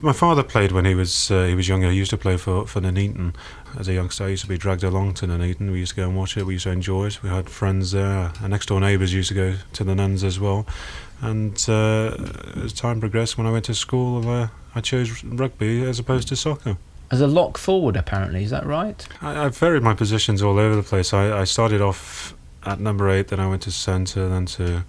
My father played when he was younger. He used to play for Nuneaton. As a youngster, I used to be dragged along to Nuneaton. We used to go and watch it. We used to enjoy it. We had friends there. Our next door neighbours used to go to the nuns as well. And as time progressed, when I went to school, I chose rugby as opposed to soccer. As a lock forward, apparently, is that right? I've varied my positions all over the place. I started off at number 8, then I went to centre, then to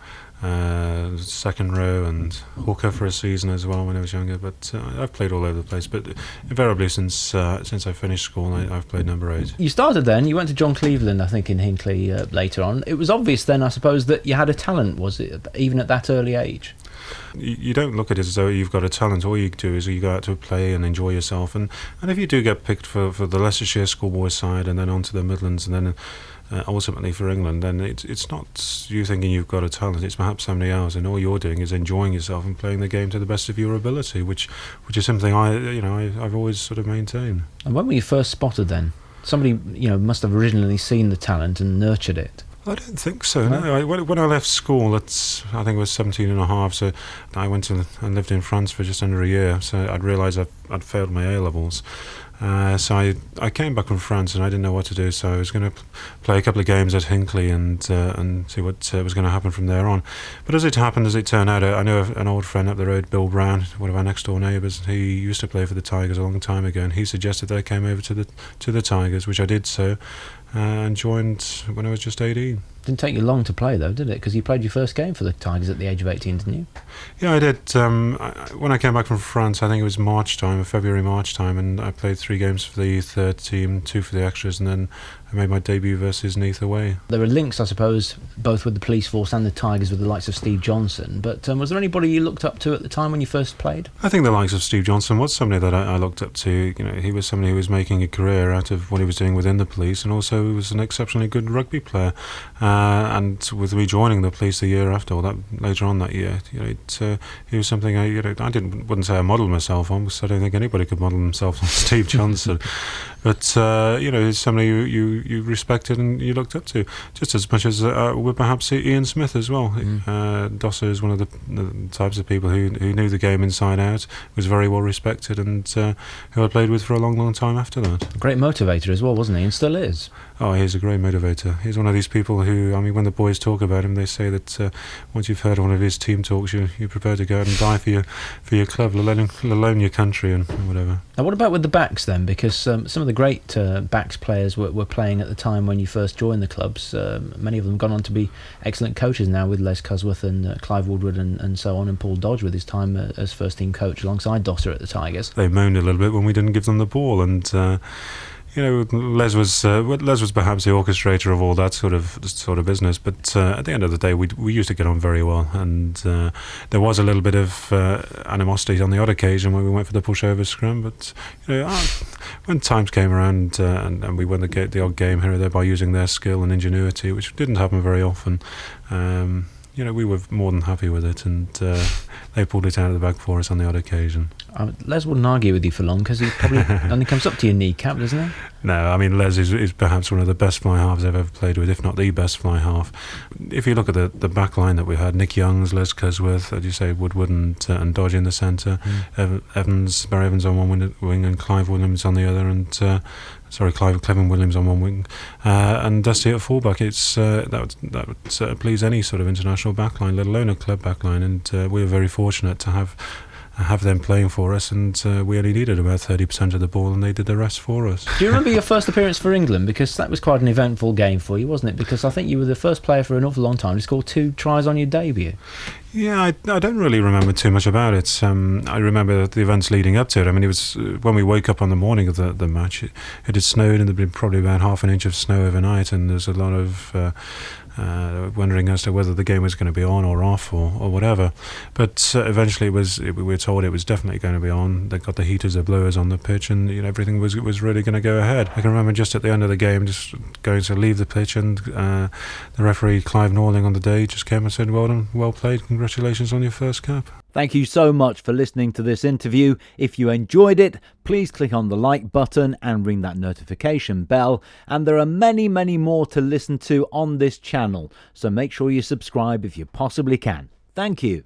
second row and hooker for a season as well when I was younger. But I've played all over the place. But invariably since I finished school, I've played number 8. You started then, you went to John Cleveland, I think, in Hinckley later on. It was obvious then, I suppose, that you had a talent, was it, even at that early age? You don't look at it as though you've got a talent. All you do is you go out to play and enjoy yourself. And if you do get picked for the Leicestershire schoolboy side and then on to the Midlands and then ultimately for England, then it's not you thinking you've got a talent. It's perhaps so many hours, and all you're doing is enjoying yourself and playing the game to the best of your ability, which is something I've always sort of maintained. And when were you first spotted then? Somebody must have originally seen the talent and nurtured it. I don't think so. No. When I left school, I think it was 17 and a half, so I went and lived in France for just under a year. So I'd realised I'd failed my A-levels. So I came back from France and I didn't know what to do, so I was going to play a couple of games at Hinckley and see what was going to happen from there on. But as it turned out, I know an old friend up the road, Bill Brown, one of our next door neighbours. He used to play for the Tigers a long time ago, and he suggested that I came over to the Tigers, which I did so, and joined when I was just 18. Didn't take you long to play though, did it? Because you played your first game for the Tigers at the age of 18, didn't you? Yeah, I did. When I came back from France, I think it was February, March time, and I played 3 games for the third team, 2 for the extras, and then I made my debut versus Neath away. There are links, I suppose, both with the police force and the Tigers with the likes of Steve Johnson, but was there anybody you looked up to at the time when you first played? I think the likes of Steve Johnson was somebody that I looked up to. He was somebody who was making a career out of what he was doing within the police, and also he was an exceptionally good rugby player. And with me joining the police the year after, or that later on that year, he was something I wouldn't say I modelled myself on, because I don't think anybody could model themselves on Steve Johnson. But he's somebody you respected and you looked up to, just as much as with perhaps Ian Smith as well. Dosser is one of the types of people who knew the game inside out, was very well respected, and who I played with for a long, long time after that. Great motivator as well, wasn't he? And still is. Oh, he's a great motivator. He's one of these people who, when the boys talk about him, they say that once you've heard one of his team talks, you're prepared to go out and die for your club, let alone your country and whatever. Now, what about with the backs then? Because some of the great backs players were playing at the time when you first joined the clubs. Many of them gone on to be excellent coaches now, with Les Cusworth and Clive Woodward and so on, and Paul Dodge with his time as first team coach alongside Dosser at the Tigers. They moaned a little bit when we didn't give them the ball, and Les was perhaps the orchestrator of all that sort of business, but at the end of the day, we used to get on very well, and there was a little bit of animosity on the odd occasion when we went for the pushover scrum. But when times came around and we won the odd game here or there by using their skill and ingenuity, which didn't happen very often, we were more than happy with it, and they pulled it out of the bag for us on the odd occasion. Les wouldn't argue with you for long, because he probably only comes up to your kneecap, doesn't he? No, Les is perhaps one of the best fly halves I've ever played with, if not the best fly half. If you look at the back line that we had, Nick Youngs, Les Cusworth, as you say, Woodward and Dodge in the centre, Barry Evans on one wing and Clive Williams on the other, and Clevin Williams on one wing, and Dusty at fullback. That would please any sort of international backline, let alone a club backline, and we were very fortunate to have them playing for us, and we only needed about 30% of the ball, and they did the rest for us. Do you remember your first appearance for England? Because that was quite an eventful game for you, wasn't it? Because I think you were the first player for an awful long time to score 2 tries on your debut. Yeah, I don't really remember too much about it. I remember the events leading up to it. It was when we woke up on the morning of the match, it had snowed, and there'd been probably about half an inch of snow overnight, and there's a lot of wondering as to whether the game was going to be on or off or whatever. But eventually we were told it was definitely going to be on. They got the heaters, the blowers on the pitch, and everything was really going to go ahead. I can remember just at the end of the game, just going to leave the pitch, and the referee, Clive Norling, on the day just came and said, "Well done, well played, congratulations on your first cap." Thank you so much for listening to this interview. If you enjoyed it, please click on the like button and ring that notification bell. And there are many, many more to listen to on this channel, so make sure you subscribe if you possibly can. Thank you.